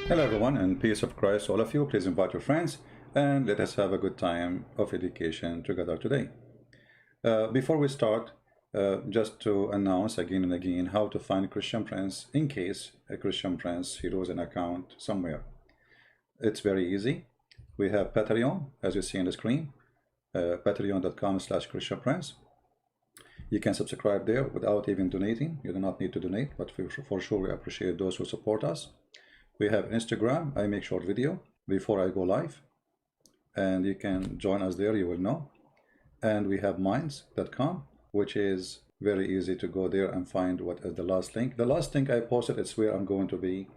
Hello everyone, and peace of Christ all of you. Please invite your friends and let us have a good time of education together today. Before we start, just to announce again and again how to find Christian Prince in case a Christian Prince he loses an account somewhere. It's very easy. We have Patreon, as you see on the screen, patreon.com/Christian Prince. You can subscribe there without even donating. You do not need to donate, but for sure we appreciate those who support us. We have Instagram. I make short video before I go live, and you can join us there, you will know. And we have minds.com, which is very easy to go there and find what is the last link. The last link I posted, it's where I'm going to be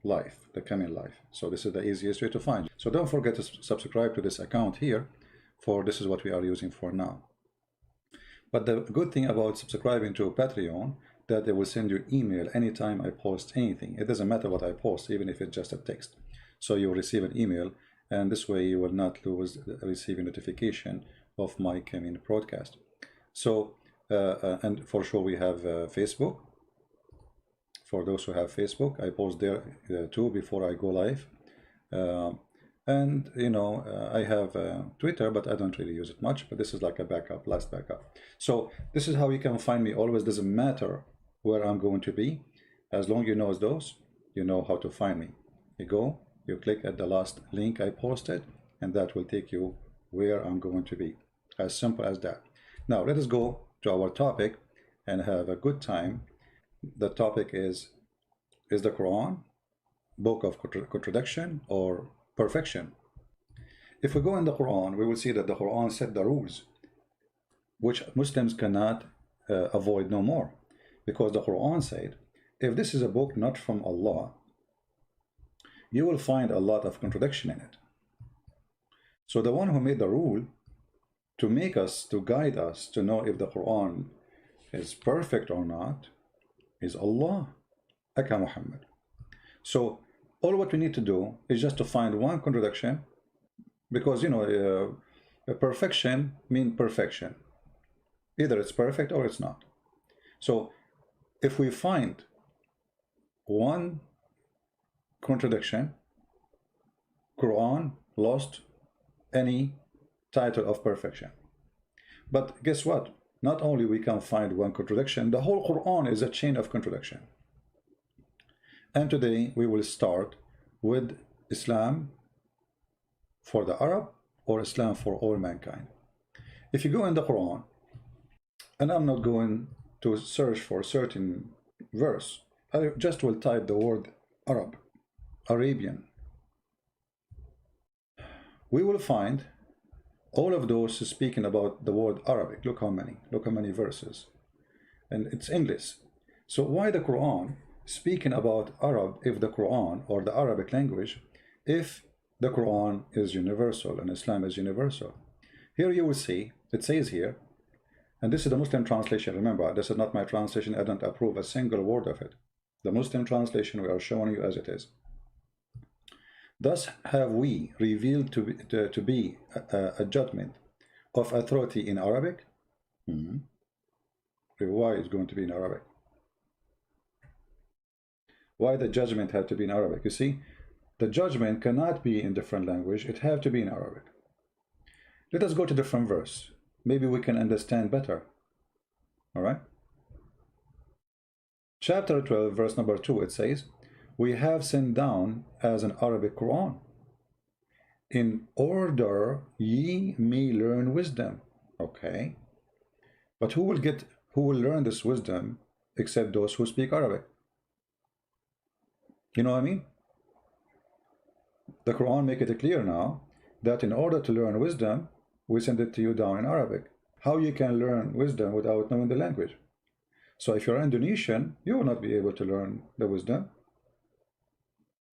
live, the coming live. So this is the easiest way to find. So don't forget to subscribe to this account here, for this is what we are using for now. But the good thing about subscribing to Patreon, that they will send you email anytime I post anything. It doesn't matter what I post, even if it's just a text. So you'll receive an email, and this way you will not lose receiving notification of my coming broadcast. So, and for sure we have Facebook. For those who have Facebook, I post there too before I go live. And you know, I have Twitter, but I don't really use it much, but this is like a backup, last backup. So this is how you can find me always. Doesn't matter where I'm going to be, as long as you know those, you know how to find me. You go, you click at the last link I posted, and that will take you where I'm going to be. As simple as that. Now let us go to our topic and have a good time. The topic is the Quran book of contradiction or perfection? If we go in the Quran, we will see that the Quran set the rules which Muslims cannot avoid no more, because the Quran said, if this is a book not from Allah, you will find a lot of contradiction in it. So the one who made the rule to make us, to guide us to know if the Quran is perfect or not, is Allah, aka Muhammad. So all what we need to do is just to find one contradiction, because you know, perfection means perfection. Either it's perfect or it's not. So if we find one contradiction, Quran lost any title of perfection. But guess what? Not only we can find one contradiction, the whole Quran is a chain of contradiction. And today we will start with Islam for the Arab or Islam for all mankind. If you go in the Quran, and I'm not going to search for a certain verse, I just will type the word Arab, Arabian. We will find all of those speaking about the word Arabic. Look how many verses. And it's endless. So why the Quran speaking about Arab, if the Quran or the Arabic language, if the Quran is universal and Islam is universal? Here you will see, it says here, and this is the Muslim translation. Remember, this is not my translation. I don't approve a single word of it. The Muslim translation we are showing you as it is. Thus have we revealed to be a judgment of authority in Arabic. Why is going to be in Arabic? Why the judgment had to be in Arabic? You see, the judgment cannot be in different language. It have to be in Arabic. Let us go to different verse. Maybe we can understand better. All right. Chapter 12, verse number 2, it says, we have sent down as an Arabic Quran, in order ye may learn wisdom. Okay. But who will learn this wisdom except those who speak Arabic? You know what I mean? The Quran make it clear now that in order to learn wisdom, we send it to you down in Arabic. How you can learn wisdom without knowing the language? So if you're Indonesian, you will not be able to learn the wisdom.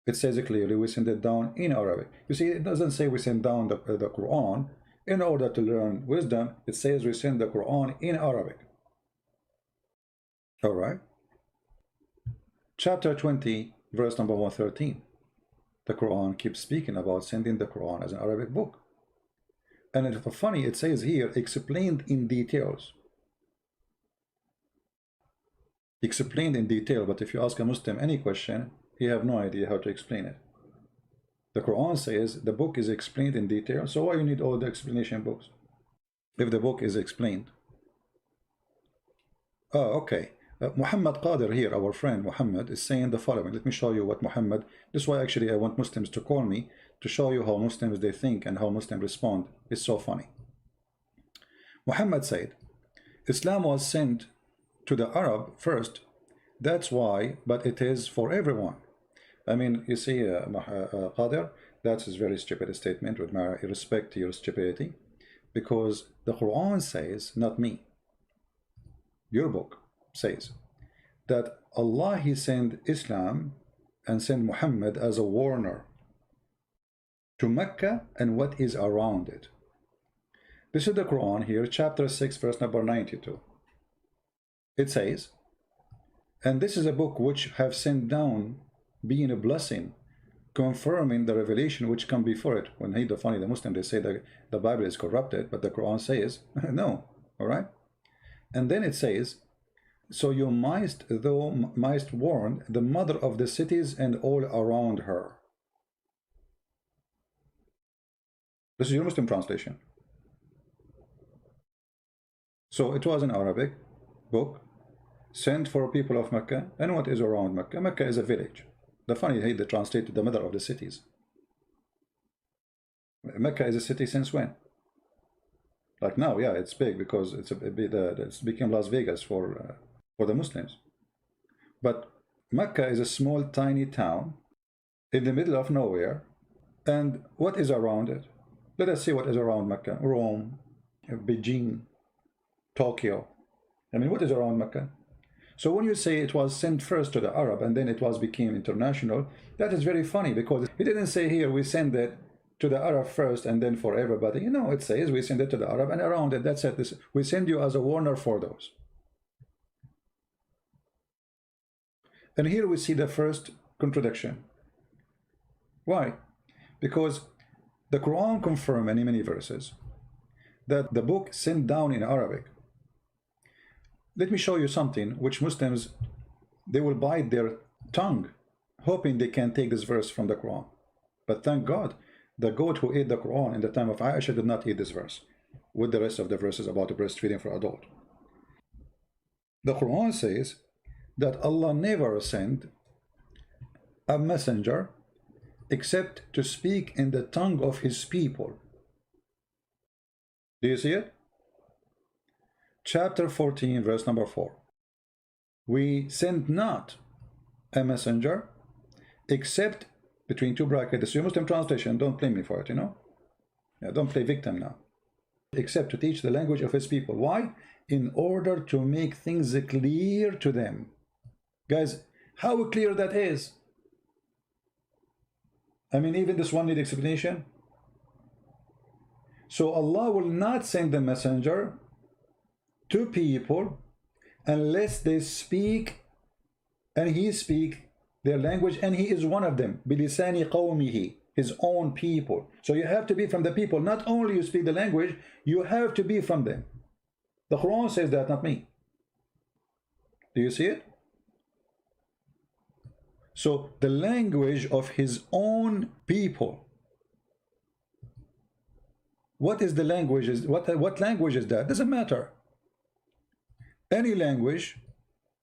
It says it clearly, we send it down in Arabic. You see, it doesn't say we send down the Quran in order to learn wisdom. It says we send the Quran in Arabic. All right. Chapter 20, verse number 113. The Quran keeps speaking about sending the Quran as an Arabic book. And it's funny, it says here, explained in details. Explained in detail, but if you ask a Muslim any question, he have no idea how to explain it. The Quran says the book is explained in detail, so why you need all the explanation books if the book is explained? Oh, okay. Muhammad Qadir here, our friend Muhammad, is saying the following. Let me show you what Muhammad. This is why actually I want Muslims to call me to show you how Muslims they think and how Muslims respond. It's so funny. Muhammad said, Islam was sent to the Arab first. That's why, but it is for everyone. I mean, you see, Qadir, that's a very stupid statement with my respect to your stupidity, because the Quran says, not me, your book says, that Allah, He sent Islam and sent Muhammad as a warner to Mecca and what is around it. This is the Quran here, chapter 6, verse number 92. It says, and this is a book which have sent down, being a blessing, confirming the revelation which come before it. When the Muslim, they say that the Bible is corrupted, but the Quran says, no, all right? And then it says, so you mightst warn the mother of the cities and all around her. This is your Muslim translation. So it was an Arabic book sent for people of Mecca and what is around Mecca. Mecca is a village. The funny, they translated the mother of the cities. Mecca is a city since when? Like now, yeah, it's big because it's became Las Vegas for the Muslims. But Mecca is a small, tiny town in the middle of nowhere. And what is around it? Let us see what is around Mecca. Rome, Beijing, Tokyo. I mean, what is around Mecca? So when you say it was sent first to the Arab and then it became international, that is very funny, because he didn't say here we send it to the Arab first and then for everybody. You know, it says we send it to the Arab and around it. That's it. We send you as a warner for those. And here we see the first contradiction. Why? Because the Quran confirms in many verses that the book sent down in Arabic. Let me show you something which Muslims, they will bite their tongue hoping they can take this verse from the Quran. But thank God, the goat who ate the Quran in the time of Aisha did not eat this verse with the rest of the verses about the breastfeeding for adult. The Quran says that Allah never sent a messenger except to speak in the tongue of his people. Do you see it? Chapter 14, verse number 4. We sent not a messenger except, between two brackets, this is your Muslim translation, don't blame me for it, you know? Yeah, don't play victim now. Except to teach the language of his people. Why? In order to make things clear to them. Guys, how clear that is? I mean, even this one needs explanation. So Allah will not send the messenger to people unless they speak, and he speak their language, and he is one of them. Bilisani qawmihi, his own people. So you have to be from the people. Not only you speak the language, you have to be from them. The Quran says that, not me. Do you see it? So the language of his own people. What is the language? What language is that? Doesn't matter. Any language,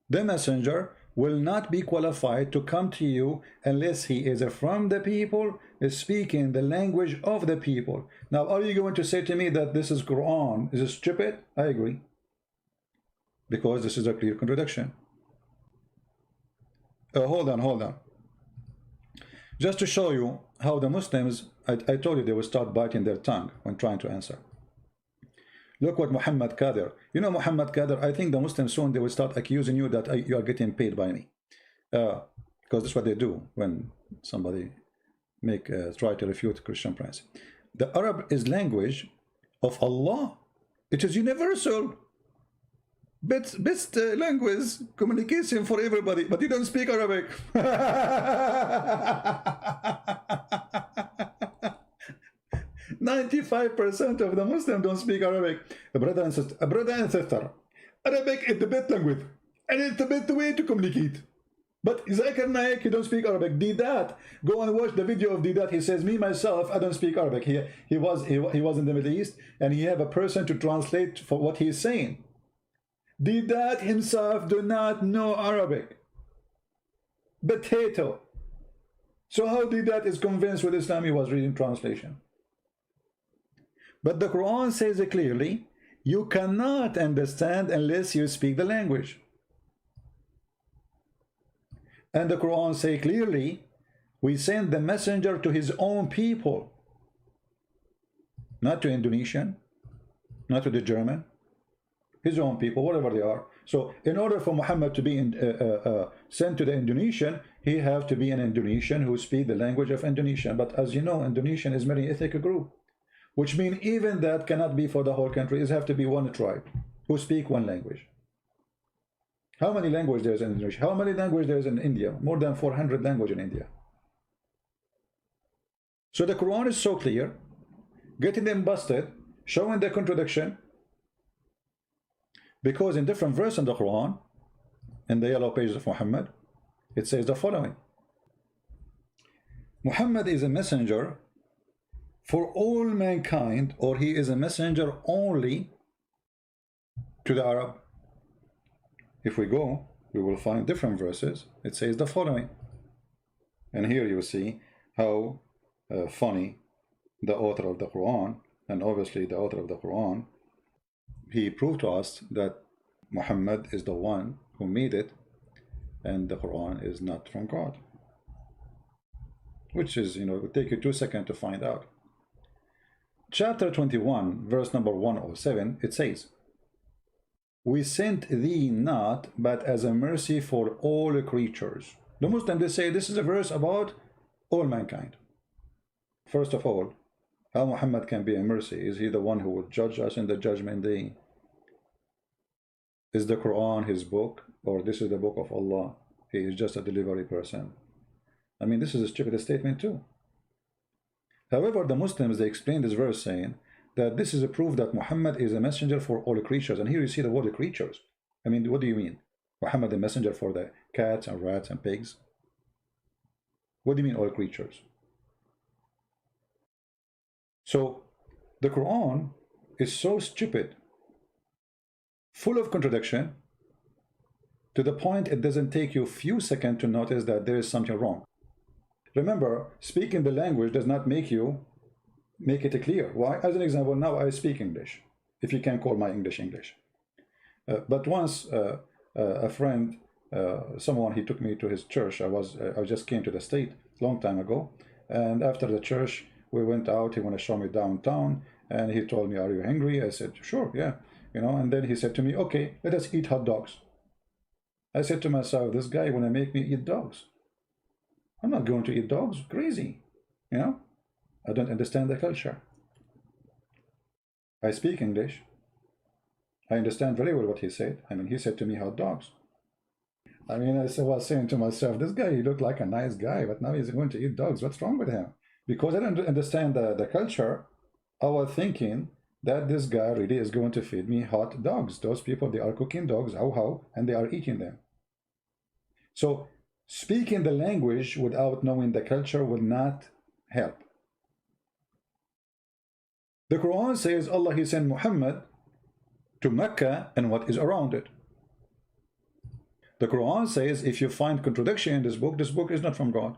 the messenger will not be qualified to come to you unless he is from the people, is speaking the language of the people. Now, are you going to say to me that this is Quran? Is it stupid? I agree. Because this is a clear contradiction. Hold on. Just to show you how the Muslims, I told you they will start biting their tongue when trying to answer. Look what Muhammad Qadir. You know Muhammad Qadir, I think the Muslims soon they will start accusing you that you are getting paid by me. Because that's what they do when somebody try to refute Christian Prince. The Arab is language of Allah. It is universal. Best language, communication for everybody, but you don't speak Arabic. 95% of the Muslims don't speak Arabic. Brother and sister, Arabic is the best language, and it's the best way to communicate. But Zakir Naik, he don't speak Arabic. Didat, go and watch the video of Didat. He says, me myself, I don't speak Arabic. He was in the Middle East, and he have a person to translate for what he's saying. Didat himself do not know Arabic. Potato. So how Didat is convinced with Islam? He was reading translation. But the Quran says it clearly, you cannot understand unless you speak the language. And the Quran say clearly, we send the messenger to his own people, not to Indonesian, not to the German, his own people, whatever they are. So in order for Muhammad to be sent to the Indonesian, he have to be an Indonesian who speak the language of Indonesian. But as you know, Indonesian is very ethnic group, which means even that cannot be for the whole country. It have to be one tribe who speak one language. How many languages there is in Indonesia? How many languages there is in India? More than 400 languages in India. So the Quran is so clear, getting them busted, showing the contradiction, because in different verses in the Quran, in the yellow pages of Muhammad, it says the following: Muhammad is a messenger for all mankind, or he is a messenger only to the Arab. If we go, we will find different verses. It says the following, and here you see how funny the author of the Quran, and obviously the author of the Quran, he proved to us that Muhammad is the one who made it, and the Quran is not from God, which is, it will take you 2 seconds to find out. Chapter 21, verse number 107, it says, we sent thee not but as a mercy for all creatures. The Muslims, they say this is a verse about all mankind. First of all, how Muhammad can be a mercy? Is he the one who will judge us in the judgment day? Is the Quran his book, or this is the book of Allah? He is just a delivery person. I mean, this is a stupid statement too. However, the Muslims, they explain this verse saying that this is a proof that Muhammad is a messenger for all creatures. And here you see the word creatures. I mean, what do you mean? Muhammad a messenger for the cats and rats and pigs? What do you mean all creatures? So the Quran is so stupid, full of contradiction, to the point it doesn't take you a few seconds to notice that there is something wrong. Remember, speaking the language does not make it clear. Why? As an example, now I speak English, if you can call my English English. But once a friend, someone, he took me to his church. I just came to the state long time ago, and after the church we went out. He wanted to show me downtown, and he told me, are you hungry? I said, sure, yeah, and then he said to me, okay, let us eat hot dogs. I said to myself, this guy want to make me eat dogs. I'm not going to eat dogs. Crazy. I don't understand the culture. I speak English. I understand very well what he said. I mean, he said to me hot dogs. I mean, I was saying to myself, this guy, he looked like a nice guy, but now he's going to eat dogs. What's wrong with him? Because I don't understand the culture, I was thinking that this guy really is going to feed me hot dogs. Those people, they are cooking dogs, and they are eating them. So speaking the language without knowing the culture will not help. The Quran says Allah, he sent Muhammad to Mecca and what is around it. The Quran says if you find contradiction in this book is not from God.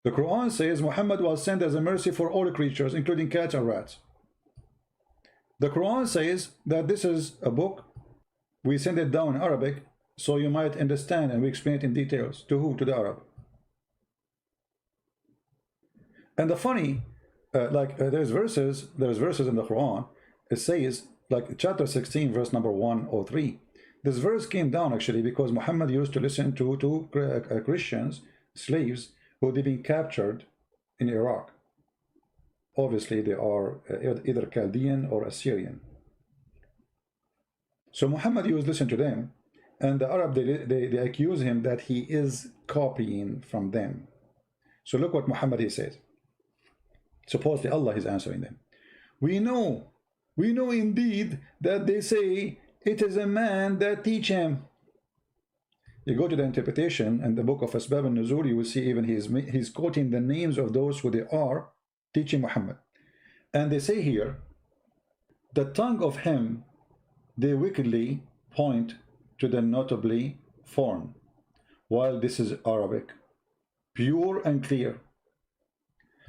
The Quran says Muhammad was sent as a mercy for all creatures, including cats and rats. The Quran says that this is a book, we send it down in Arabic so you might understand, and we explain it in details. To who? To the Arab. And the funny, there's verses in the Quran, it says, like chapter 16 verse number 103, this verse came down actually because Muhammad used to listen to Christians, slaves, who had been captured in Iraq. Obviously they are either Chaldean or Assyrian. So Muhammad used to listen to them, and the Arab, they accuse him that he is copying from them. So look what Muhammad, he says. Supposedly Allah is answering them. We know indeed that they say it is a man that teach him. You go to the interpretation and the book of Asbab al-Nuzul, you will see even he's quoting the names of those who they are teaching Muhammad. And they say here, the tongue of him they wickedly point to the notably foreign, while this is Arabic, pure and clear.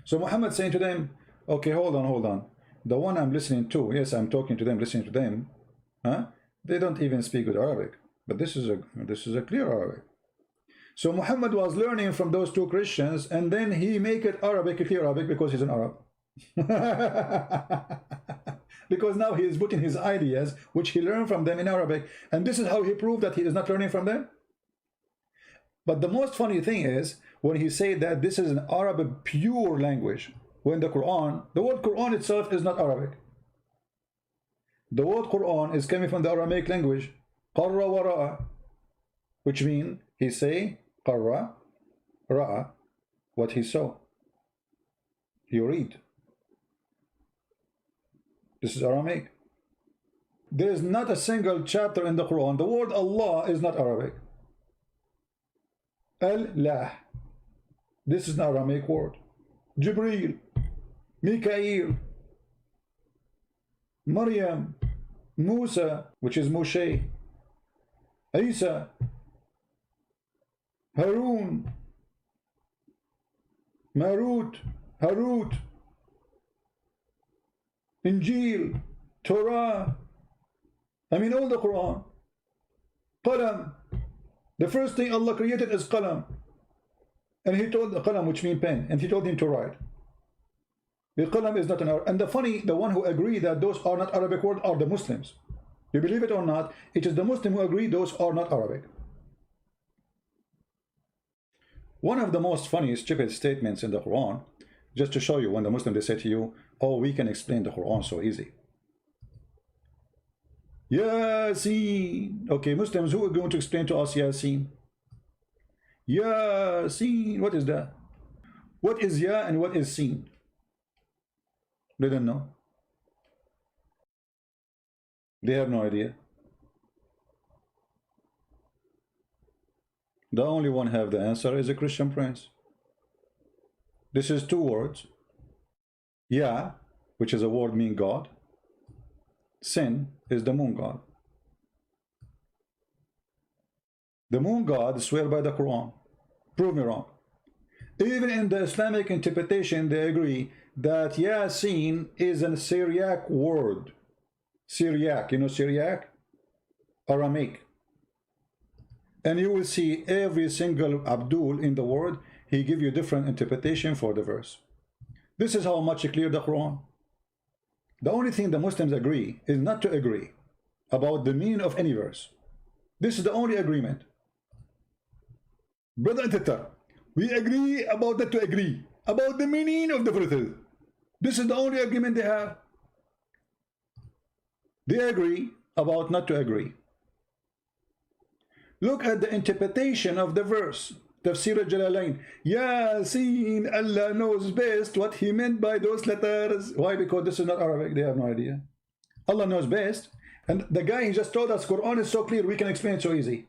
So Muhammad saying to them, okay, hold on. The one I'm listening to, yes, I'm talking to them, listening to them, huh? They don't even speak good Arabic, but this is a clear Arabic. So Muhammad was learning from those two Christians, and then he make it Arabic, clear Arabic, because he's an Arab. Because now he is putting his ideas, which he learned from them, in Arabic, and this is how he proved that he is not learning from them. But the most funny thing is when he said that this is an Arabic pure language, when the Quran, the word Quran itself is not Arabic. The word Quran is coming from the Aramaic language, qarra wa ra'a, which means he say qarra, ra'a, what he saw, he read. This is Aramaic. There is not a single chapter in the Quran. The word Allah is not Arabic. Al-lah, this is an Aramaic word. Jibreel, Mikael, Maryam, Musa, which is Moshe, Isa, Harun, Marut, Harut, Injil, Torah, I mean all the Quran. Qalam, the first thing Allah created is Qalam, and he told the Qalam, which means pen, and he told him to write. The Qalam is not an Arabic. And the one who agree that those are not Arabic words are the Muslims. You believe it or not, it is the Muslim who agree those are not Arabic. One of the most funny, stupid statements in the Quran, just to show you, when the Muslim they say to you, oh, we can explain the Quran so easy. Yasin. Okay, Muslims, who are going to explain to us Yasin? Yasin, what is that? What is Ya and what is Sin? They don't know. They have no idea. The only one have the answer is a Christian prince. This is two words. Ya, which is a word mean God. Sin is the moon god. The moon god swear by the Quran. Prove me wrong. Even in the Islamic interpretation, they agree that Yasin is a Syriac word. Syriac, you know Syriac? Aramaic. And you will see every single Abdul in the word, he give you different interpretation for the verse. This is how much clear the Quran. The only thing the Muslims agree is not to agree about the meaning of any verse. This is the only agreement. Brother and sister, we agree about that, to agree about the meaning of the verses. This is the only agreement they have. They agree about not to agree. Look at the interpretation of the verse. Tafsir al-Jalalain. Yasin, Allah knows best what he meant by those letters. Why? Because this is not Arabic. They have no idea. Allah knows best. And the guy, he just told us Quran is so clear, we can explain it so easy.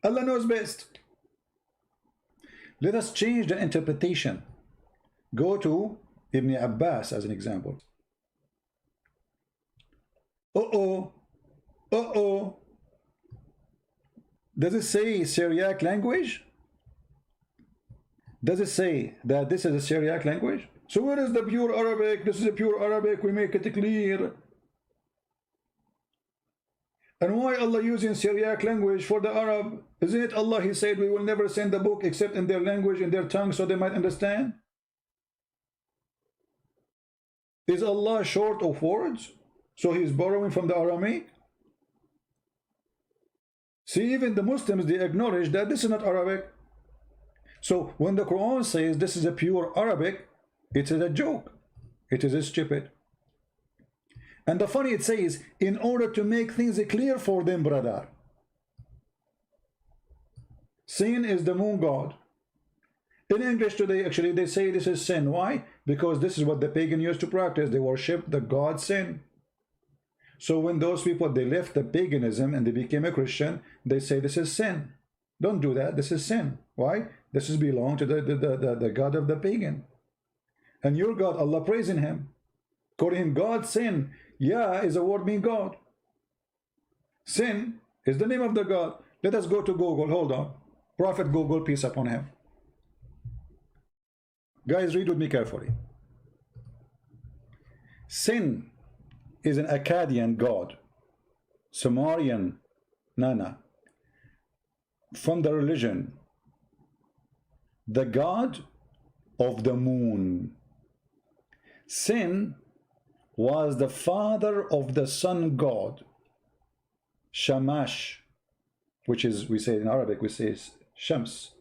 Allah knows best. Let us change the interpretation. Go to Ibn Abbas as an example. Does it say Syriac language? Does it say that this is a Syriac language? So where is the pure Arabic? This is a pure Arabic, we make it clear. And why Allah using Syriac language for the Arab? Isn't it Allah, he said we will never send the book except in their language, in their tongue, so they might understand? Is Allah short of words? So he is borrowing from the Aramaic? See, even the Muslims, they acknowledge that this is not Arabic. So when the Quran says this is a pure Arabic, it is a joke. It is a stupid. And the funny, it says, in order to make things clear for them, brother. Sin is the moon god. In English today, actually, they say this is sin. Why? Because this is what the pagan used to practice. They worship the god sin. So when those people, they left the paganism and they became a Christian, they say this is sin. Don't do that. This is sin. Why? This is belong to the God of the pagan. And your God, Allah, praising him, calling him God. Sin, yeah, is a word mean God. Sin is the name of the God. Let us go to Google. Hold on. Prophet Google, peace upon him. Guys, read with me carefully. Sin is an Akkadian god, Sumerian Nana, from the religion, the god of the moon. Sin was the father of the sun god, Shamash, which is, we say in Arabic, we say Shams.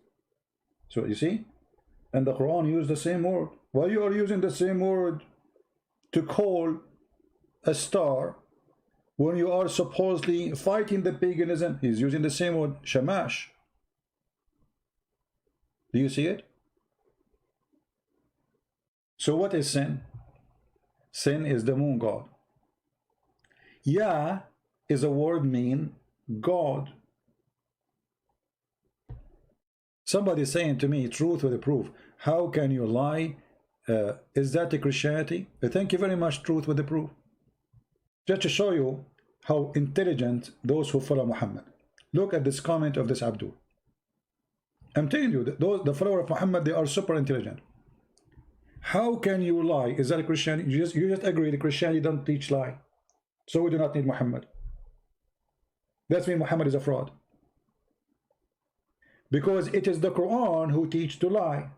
So you see, and the Quran used the same word. Why you are using the same word to call a star when you are supposedly fighting the paganism? He's using the same word, Shamash. Do you see it? So what is sin? Sin is the moon god. Yah is a word mean God. Somebody saying to me, truth with a proof. How can you lie? Is that a Christianity? Thank you very much, truth with the proof. Just to show you how intelligent those who follow Muhammad. Look at this comment of this Abdul. I'm telling you, the follower of Muhammad, they are super intelligent. How can you lie? Is that a Christianity? You just agree that Christianity don't teach lie. So we do not need Muhammad. That means Muhammad is a fraud. Because it is the Quran who teach to lie.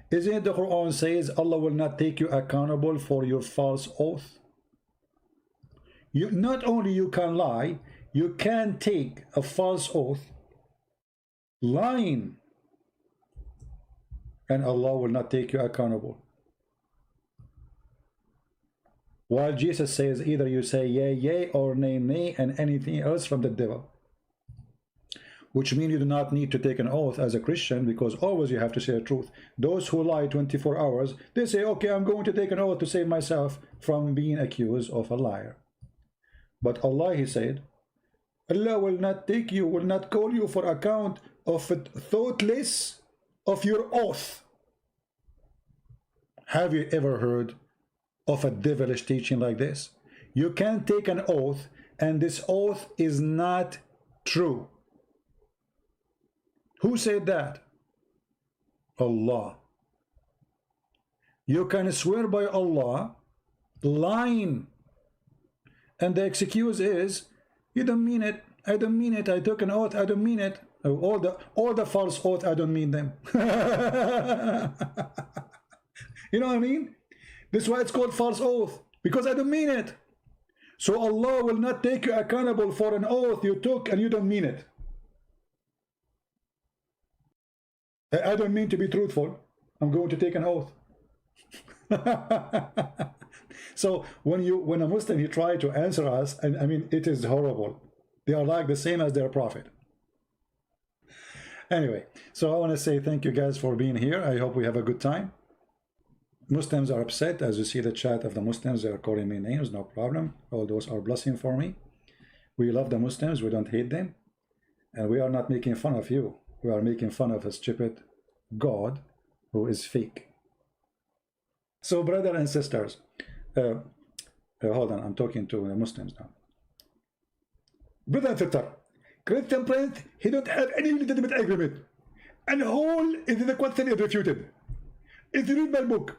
Isn't it the Quran says Allah will not take you accountable for your false oath? You, not only you can lie, you can take a false oath, lying, and Allah will not take you accountable. While Jesus says either you say yea, yea, or nay, nay, and anything else from the devil. Which means you do not need to take an oath as a Christian, because always you have to say the truth. Those who lie 24 hours, they say, okay, I'm going to take an oath to save myself from being accused of a liar. But Allah, he said, Allah will not take you, will not call you for account of it thoughtless of your oath. Have you ever heard of a devilish teaching like this? You can take an oath and this oath is not true. Who said that? Allah. You can swear by Allah, lying, and the excuse is, you don't mean it, I don't mean it, I took an oath, I don't mean it. All the false oath, I don't mean them. You know what I mean? This is why it's called false oath, because I don't mean it. So Allah will not take you accountable for an oath you took and you don't mean it. I don't mean to be truthful. I'm going to take an oath. So when a Muslim, he try to answer us, and I mean, it is horrible. They are like the same as their prophet. Anyway, so I want to say thank you guys for being here. I hope we have a good time. Muslims are upset. As you see the chat of the Muslims, they are calling me names, no problem. All those are blessing for me. We love the Muslims, we don't hate them. And we are not making fun of you. We are making fun of a stupid God who is fake. So brothers and sisters, hold on, I'm talking to the Muslims now. Brother and sister, Christian Prince, he don't have any legitimate agreement. And all is the question is refuted. If you read my book,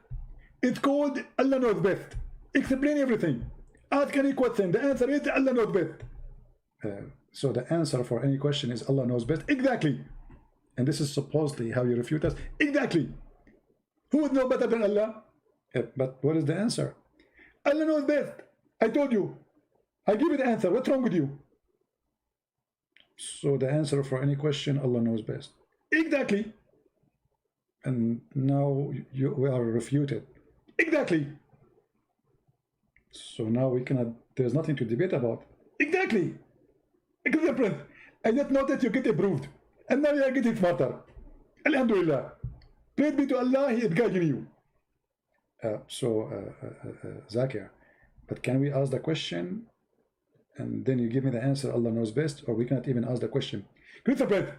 it's called Allah Knows Best. Explain everything. Ask any question. The answer is Allah knows best. So the answer for any question is Allah knows best. Exactly. And this is supposedly how you refute us. Exactly. Who would know better than Allah? But what is the answer? Allah knows best. I told you. I give you the answer. What's wrong with you? So the answer for any question, Allah knows best. Exactly. And now we are refuted. Exactly. So now we cannot, there's nothing to debate about. Exactly. Example, I just noticed you get approved. And now you are getting smarter. Alhamdulillah. Praise be to Allah, He is guiding you. Zakir, But can we ask the question and then you give me the answer? Allah knows best. Or we cannot even ask the question. Christian Prince,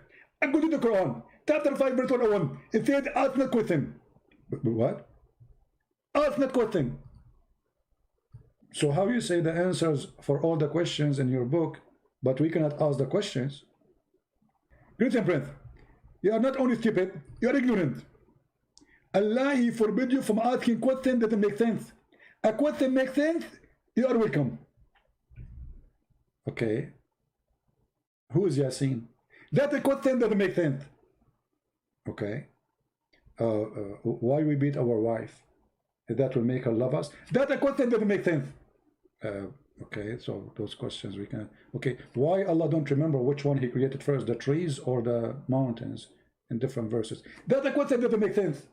I'm going to the Quran, chapter 5, verse 101. It said, ask not question. What? Ask not question. So how you say the answers for all the questions in your book, but we cannot ask the questions? Christian Prince, you are not only stupid, you are ignorant. Allah, He forbid you from asking questions that make sense. A question makes sense, you are welcome. Okay. Who is Yasin? That's a question that makes sense. Okay. Why we beat our wife? That will make her love us? That's a question that makes sense. Okay, so those questions we can. Okay, why Allah don't remember which one He created first, the trees or the mountains, in different verses? That's a question that makes sense.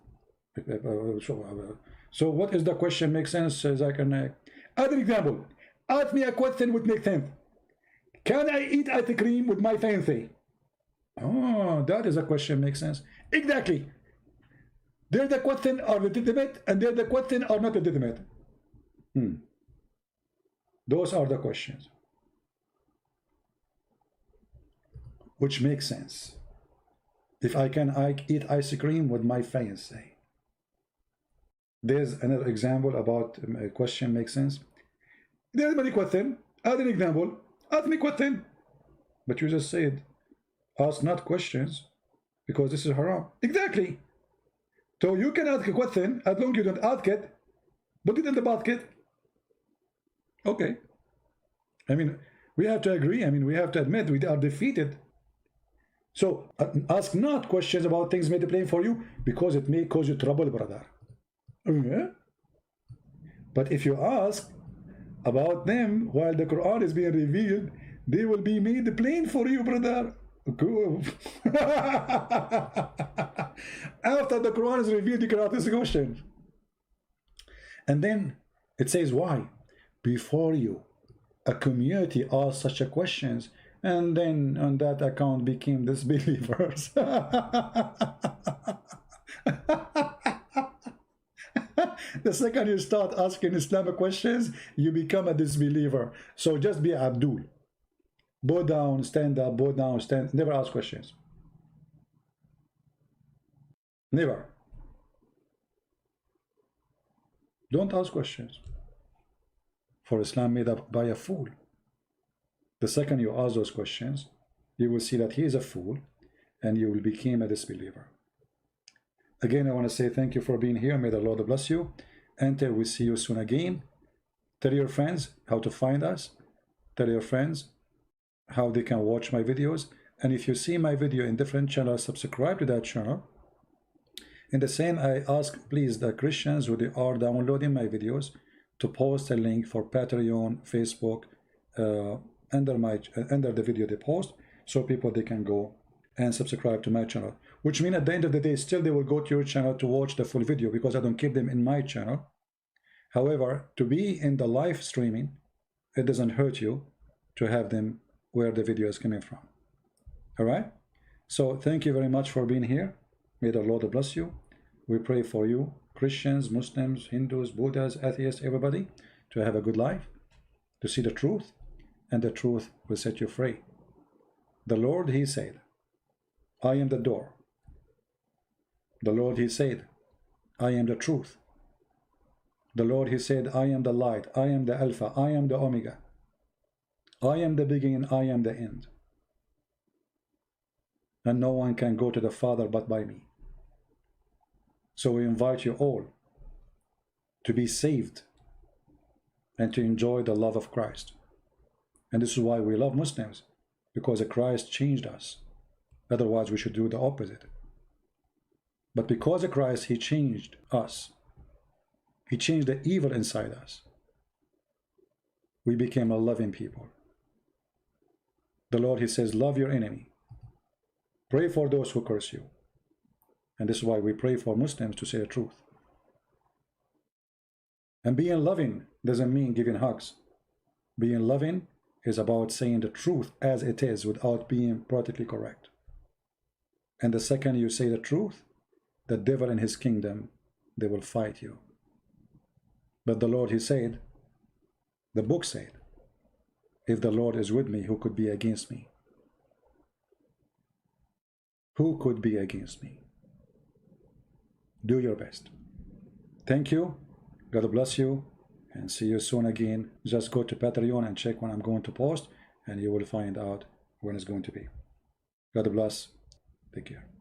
So what is the question make sense? Other example, ask me a question which makes sense. Can I eat ice cream with my fancy? Oh, that is a question makes sense. Exactly. There's the question are legitimate and there's the question are not legitimate. Those are the questions which make sense. If I can eat ice cream with my fancy. There's another example about a question makes sense. There's many questions. Add an example. Ask me question. But you just said, ask not questions because this is haram. Exactly. So you can ask a question as long as you don't ask it. Put it in the basket. Okay. I mean, we have to agree. I mean, we have to admit we are defeated. So ask not questions about things made plain for you because it may cause you trouble, brother. But if you ask about them while the Quran is being revealed, they will be made plain for you, brother. Cool. After the Quran is revealed, you can ask this question. And then it says why? Before you, a community asked such a questions, and then on that account became disbelievers. The second you start asking Islamic questions, you become a disbeliever. So just be Abdul. Bow down, stand up, bow down, stand. Never ask questions. Never. Don't ask questions. For Islam made up by a fool. The second you ask those questions, you will see that he is a fool and you will become a disbeliever. Again, I want to say thank you for being here. May the Lord bless you. Until we see you soon again. Tell your friends how to find us. Tell your friends how they can watch my videos. And if you see my video in different channels, subscribe to that channel. In the same, I ask please the Christians who are downloading my videos to post a link for Patreon, Facebook, under the video they post, so people they can go and subscribe to my channel. Which means at the end of the day, still they will go to your channel to watch the full video because I don't keep them in my channel. However, to be in the live streaming, it doesn't hurt you to have them where the video is coming from. All right. So thank you very much for being here. May the Lord bless you. We pray for you, Christians, Muslims, Hindus, Buddhas, atheists, everybody, to have a good life, to see the truth, and the truth will set you free. The Lord, He said, I am the door. The Lord, He said, I am the truth. The Lord, He said, I am the light, I am the Alpha, I am the Omega. I am the beginning, I am the end. And no one can go to the Father but by me. So we invite you all to be saved and to enjoy the love of Christ. And this is why we love Muslims, because Christ changed us. Otherwise, we should do the opposite. But because of Christ, He changed us. He changed the evil inside us. We became a loving people. The Lord, He says, love your enemy. Pray for those who curse you. And this is why we pray for Muslims to say the truth. And being loving doesn't mean giving hugs. Being loving is about saying the truth as it is without being politically correct. And the second you say the truth, the devil and his kingdom, they will fight you. But the Lord, He said, The book said, if the Lord is with me, who could be against me? Who could be against me? Do your best. Thank you. God bless you. And see you soon again. Just go to Patreon and check when I'm going to post, and you will find out when it's going to be. God bless. Take care.